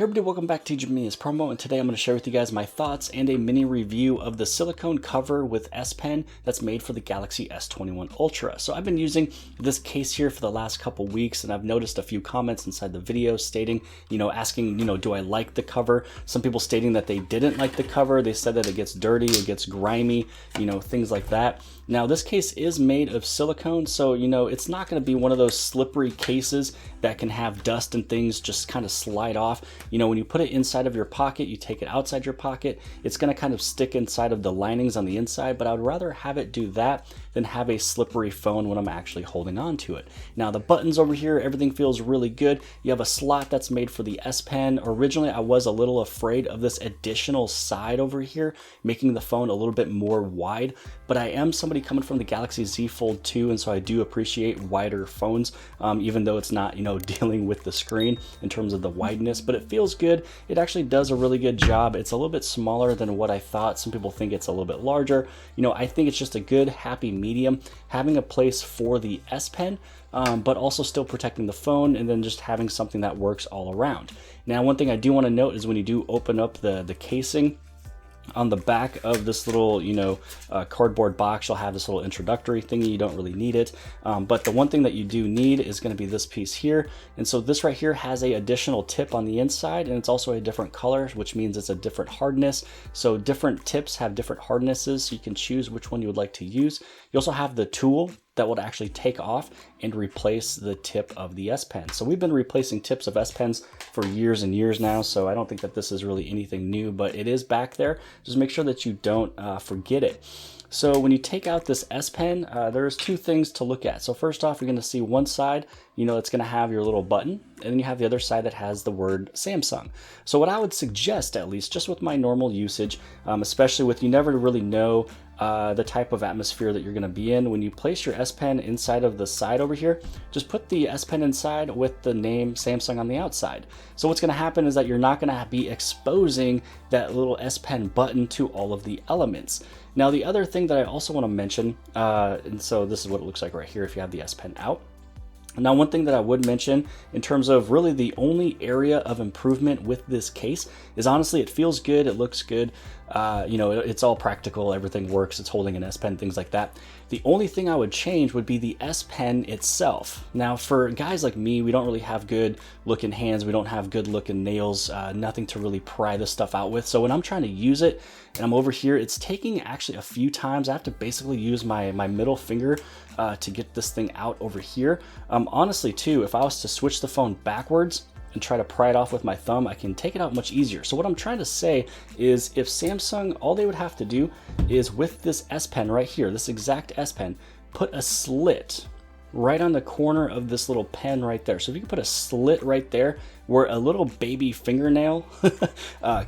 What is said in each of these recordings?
Hey everybody, welcome back to Jimmy's Promo, and today I'm going to share with you guys my thoughts and a mini review of the silicone cover with S Pen that's made for the Galaxy S21 Ultra. So I've been using this case here for the last couple weeks, and I've noticed a few comments inside the video stating, asking, do I like the cover? Some people stating that they didn't like the cover. They said that it gets dirty, it gets grimy, things like that. Now this case is made of silicone, so it's not going to be one of those slippery cases that can have dust and things just kind of slide off. When you put it inside of your pocket, you take it outside your pocket, it's going to kind of stick inside of the linings on the inside, but I would rather have it do that than have a slippery phone when I'm actually holding on to it. Now the buttons over here, everything feels really good. You have a slot that's made for the S Pen. Originally I was a little afraid of this additional side over here, making the phone a little bit more wide, but I am somebody coming from the Galaxy Z Fold 2, and so I do appreciate wider phones, even though it's not, dealing with the screen in terms of the wideness, but it feels good. It actually does a really good job. It's a little bit smaller than what I thought. Some people think it's a little bit larger. I think it's just a good, happy medium, having a place for the S Pen, but also still protecting the phone, and then just having something that works all around. Now, one thing I do want to note is when you do open up the casing, on the back of this little, cardboard box, you'll have this little introductory thingy. You don't really need it. But the one thing that you do need is going to be this piece here. And so this right here has a additional tip on the inside, and it's also a different color, which means it's a different hardness. So different tips have different hardnesses, so you can choose which one you would like to use. You also have the tool that would actually take off and replace the tip of the S Pen. So we've been replacing tips of S Pens for years and years now, so I don't think that this is really anything new, but it is back there. Just make sure that you don't forget it. So when you take out this S Pen, there's two things to look at. So first off, you're going to see one side, it's going to have your little button, and then you have the other side that has the word Samsung. So what I would suggest, at least just with my normal usage, especially with, you never really know the type of atmosphere that you're going to be in. When you place your S Pen inside of the side over here, just put the S Pen inside with the name Samsung on the outside. So what's going to happen is that you're not going to be exposing that little S Pen button to all of the elements. Now the other thing that I also want to mention, and so this is what it looks like right here if you have the S Pen out. Now, one thing that I would mention in terms of really the only area of improvement with this case is honestly, it feels good, it looks good, it's all practical, everything works, it's holding an S Pen, things like that. The only thing I would change would be the S Pen itself. Now, for guys like me, we don't really have good looking hands, we don't have good looking nails, nothing to really pry this stuff out with. So when I'm trying to use it and I'm over here, it's taking actually a few times. I have to basically use my middle finger to get this thing out over here. Honestly too, if I was to switch the phone backwards and try to pry it off with my thumb, I can take it out much easier. So what I'm trying to say is, if Samsung, all they would have to do is with this S Pen right here, this exact S Pen, put a slit right on the corner of this little pen right there. So if you can put a slit right there where a little baby fingernail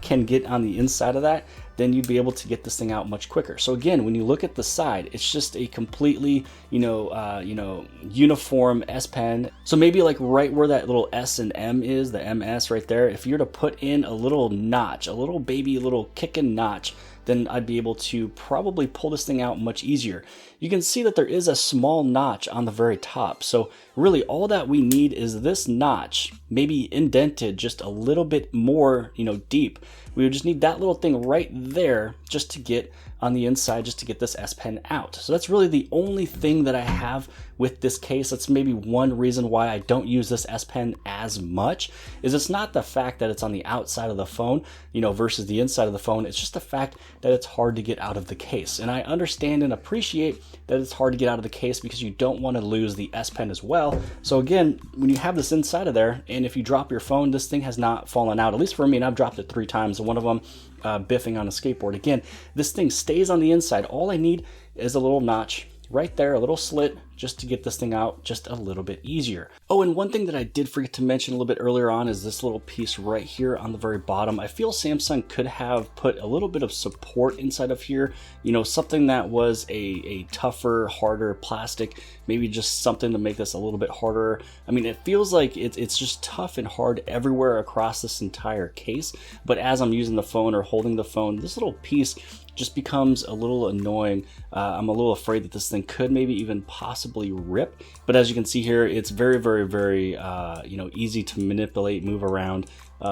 can get on the inside of that, then you'd be able to get this thing out much quicker. So again, when you look at the side, it's just a completely, uniform S Pen. So maybe like right where that little S and M is, the MS right there, if you were to put in a little notch, a little baby little kicking notch, then I'd be able to probably pull this thing out much easier. You can see that there is a small notch on the very top. So really all that we need is this notch, maybe indented just a little bit more, deep. We would just need that little thing right there just to get on the inside, just to get this S Pen out. So that's really the only thing that I have with this case. That's maybe one reason why I don't use this S Pen as much, is it's not the fact that it's on the outside of the phone, versus the inside of the phone. It's just the fact that it's hard to get out of the case. And I understand and appreciate that it's hard to get out of the case because you don't want to lose the S Pen as well. So again, when you have this inside of there, and if you drop your phone, this thing has not fallen out, at least for me, and I've dropped it 3 times, and one of them biffing on a skateboard. Again, this thing stays on the inside. All I need is a little notch right there, a little slit, just to get this thing out just a little bit easier. Oh, and one thing that I did forget to mention a little bit earlier on is this little piece right here on the very bottom. I feel Samsung could have put a little bit of support inside of here, something that was a tougher, harder plastic, maybe just something to make this a little bit harder. I mean, it feels like it's just tough and hard everywhere across this entire case, but as I'm using the phone or holding the phone, this little piece just becomes a little annoying. I'm a little afraid that this thing could maybe even possibly rip, but as you can see here, it's very, very, very you know, easy to manipulate, move around.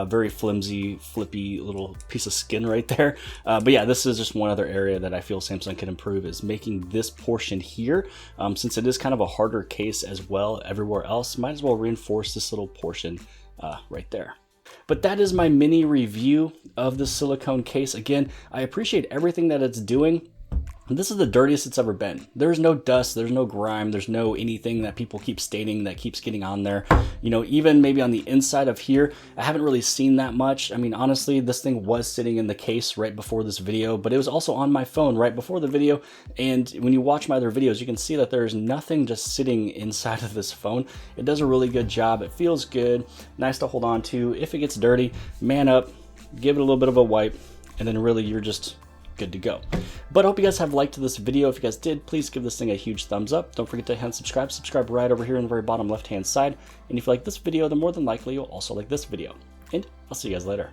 Very flimsy, flippy little piece of skin right there. But yeah, this is just one other area that I feel Samsung could improve, is making this portion here, since it is kind of a harder case as well everywhere else, might as well reinforce this little portion right there. But that is my mini review of the silicone case. Again, I appreciate everything that it's doing. This is the dirtiest it's ever been. There's no dust, there's no grime, there's no anything that people keep stating that keeps getting on there. You know, even maybe on the inside of here, I haven't really seen that much. I mean, honestly, this thing was sitting in the case right before this video, but it was also on my phone right before the video. And when you watch my other videos, you can see that there's nothing just sitting inside of this phone. It does a really good job. It feels good, nice to hold on to. If it gets dirty, man up, give it a little bit of a wipe, and then really you're just good to go. But I hope you guys have liked this video. If you guys did, please give this thing a huge thumbs up. Don't forget to hit subscribe. Subscribe right over here in the very bottom left hand side. And if you like this video, then more than likely you'll also like this video. And I'll see you guys later.